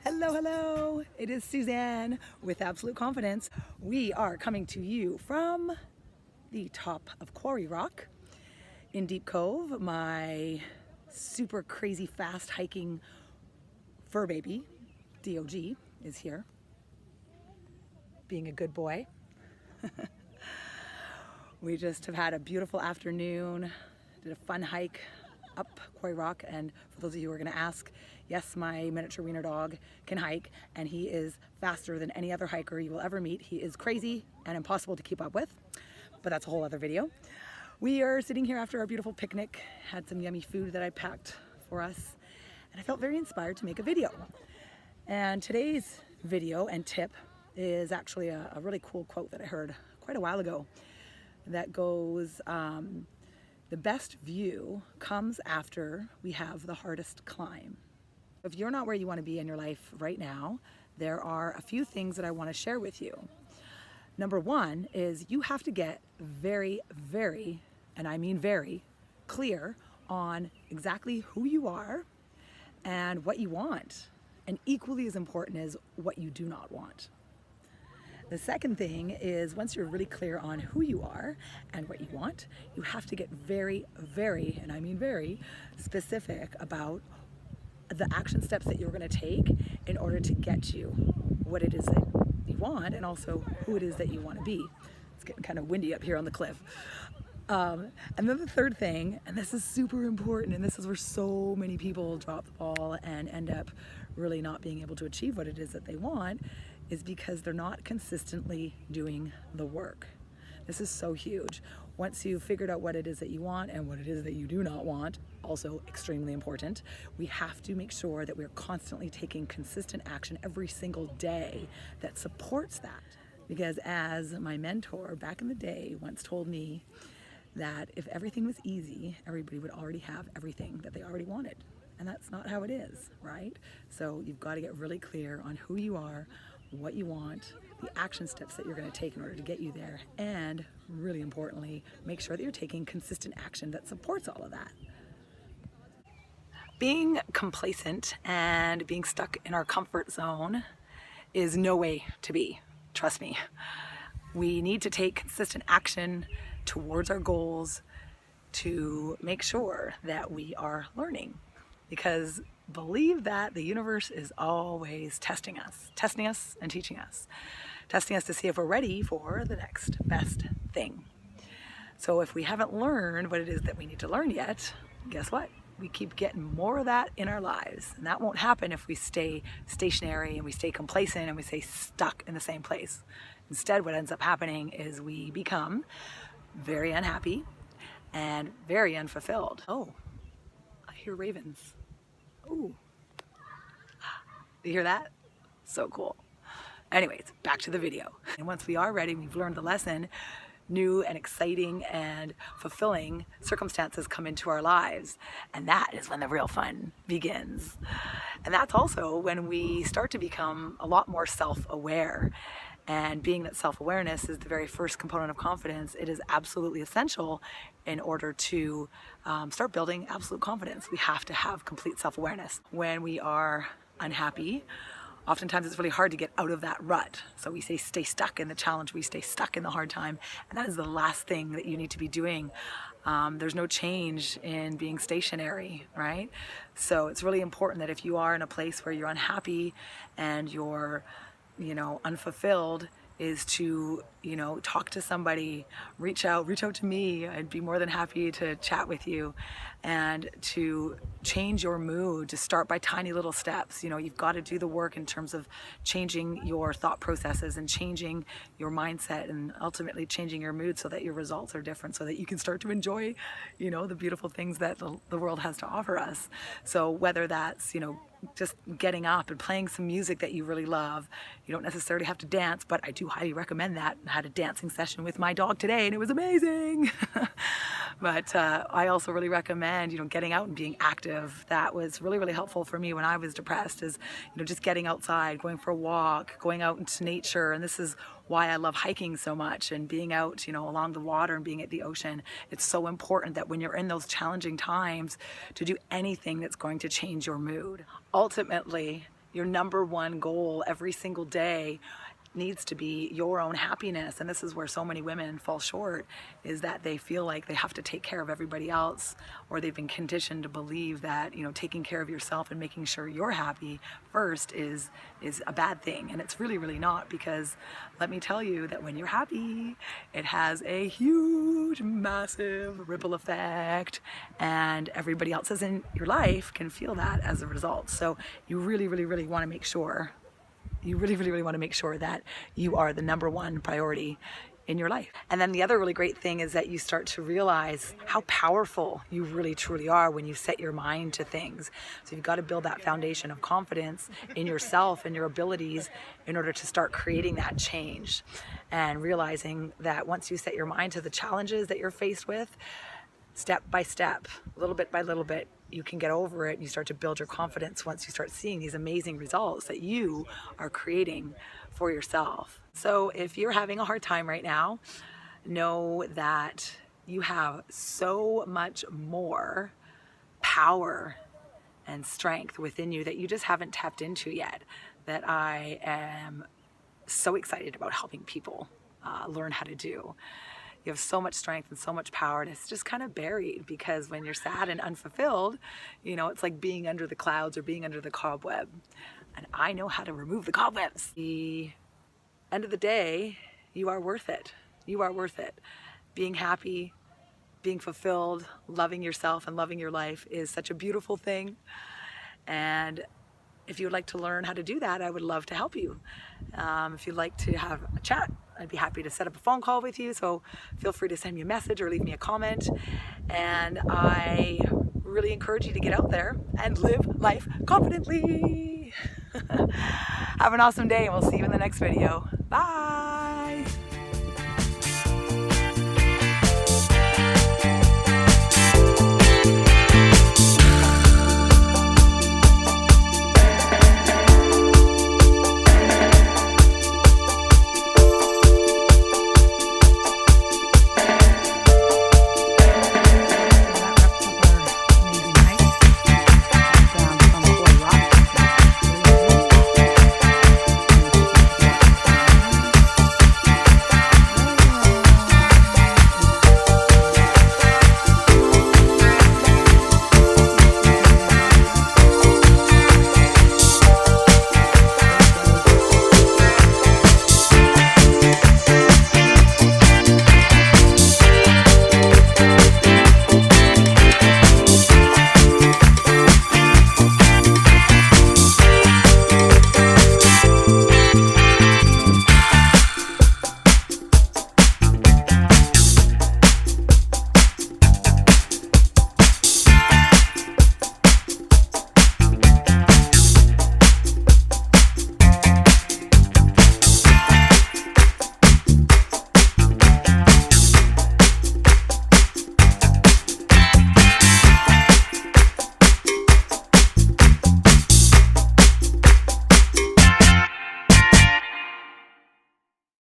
Hello, hello. It is Suzanne with Absolute Confidence. We are coming to you from the top of Quarry Rock in Deep Cove. My super crazy fast hiking fur baby, DOG, is here, being a good boy. We just have had a beautiful afternoon, did a fun hike up Quarry Rock, and for those of you who are going to ask, yes, my miniature wiener dog can hike, and he is faster than any other hiker you will ever meet. He is crazy and impossible to keep up with, but that's a whole other video. We are sitting here after our beautiful picnic, had some yummy food that I packed for us, and I felt very inspired to make a video. And today's video and tip is actually a really cool quote that I heard quite a while ago that goes, the best view comes after we have the hardest climb. If you're not where you want to be in your life right now, there are a few things that I want to share with you. Number one is you have to get very, very, and I mean very, clear on exactly who you are and what you want. And equally as important is what you do not want. The second thing is once you're really clear on who you are and what you want, you have to get very, very, and I mean very, specific about the action steps that you're going to take in order to get you what it is that you want and also who it is that you want to be. It's getting kind of windy up here on the cliff. And then the third thing, and this is super important, and this is where so many people drop the ball and end up really not being able to achieve what it is that they want, is because they're not consistently doing the work. This is so huge. Once you've figured out what it is that you want and what it is that you do not want, also extremely important, we have to make sure that we're constantly taking consistent action every single day that supports that. Because as my mentor back in the day once told me, that if everything was easy, everybody would already have everything that they already wanted. And that's not how it is, right? So you've got to get really clear on who you are, what you want, the action steps that you're going to take in order to get you there, and really importantly, make sure that you're taking consistent action that supports all of that. Being complacent and being stuck in our comfort zone is no way to be, trust me. We need to take consistent action towards our goals to make sure that we are learning, because believe that the universe is always testing us and teaching us, testing us to see if we're ready for the next best thing. So if we haven't learned what it is that we need to learn yet, guess what? We keep getting more of that in our lives, and that won't happen if we stay stationary and we stay complacent and we stay stuck in the same place. Instead, what ends up happening is we become very unhappy and very unfulfilled. Oh, I hear ravens. Ooh, you hear that? So cool. Anyways, back to the video. And once we are ready, we've learned the lesson, new and exciting and fulfilling circumstances come into our lives. And that is when the real fun begins. And that's also when we start to become a lot more self-aware. And being that self-awareness is the very first component of confidence, it is absolutely essential in order to start building absolute confidence. We have to have complete self-awareness. When we are unhappy, oftentimes it's really hard to get out of that rut. So we stay stuck in the challenge, we stay stuck in the hard time, and that is the last thing that you need to be doing. There's no change in being stationary, right? So it's really important that if you are in a place where you're unhappy and you're unfulfilled, is to, talk to somebody, reach out to me. I'd be more than happy to chat with you, and to change your mood, to start by tiny little steps. You've got to do the work in terms of changing your thought processes and changing your mindset and ultimately changing your mood so that your results are different, so that you can start to enjoy, the beautiful things that the world has to offer us. So whether that's, just getting up and playing some music that you really love. You don't necessarily have to dance, but I do highly recommend that. I had a dancing session with my dog today and it was amazing. But I also really recommend, getting out and being active. That was really, really helpful for me when I was depressed, is, just getting outside, going for a walk, going out into nature. And this is why I love hiking so much, and being out, along the water and being at the ocean. It's so important that when you're in those challenging times, to do anything that's going to change your mood. Ultimately, your number one goal every single day needs to be your own happiness. And this is where so many women fall short, is that they feel like they have to take care of everybody else, or they've been conditioned to believe that taking care of yourself and making sure you're happy first is a bad thing. And it's really, really not, because let me tell you that when you're happy, it has a huge, massive ripple effect, and everybody else in your life can feel that as a result. So you really, really, really want to make sure that you are the number one priority in your life. And then the other really great thing is that you start to realize how powerful you really truly are when you set your mind to things. So you've got to build that foundation of confidence in yourself and your abilities in order to start creating that change, and realizing that once you set your mind to the challenges that you're faced with, step by step, little bit by little bit, you can get over it, and you start to build your confidence once you start seeing these amazing results that you are creating for yourself. So if you're having a hard time right now, know that you have so much more power and strength within you that you just haven't tapped into yet, that I am so excited about helping people learn how to do. You have so much strength and so much power, and it's just kind of buried, because when you're sad and unfulfilled, it's like being under the clouds or being under the cobweb. And I know how to remove the cobwebs. At the end of the day, you are worth it. You are worth it. Being happy, being fulfilled, loving yourself and loving your life is such a beautiful thing. And if you would like to learn how to do that, I would love to help you. If you'd like to have a chat, I'd be happy to set up a phone call with you. So feel free to send me a message or leave me a comment. And I really encourage you to get out there and live life confidently. Have an awesome day, and we'll see you in the next video. Bye.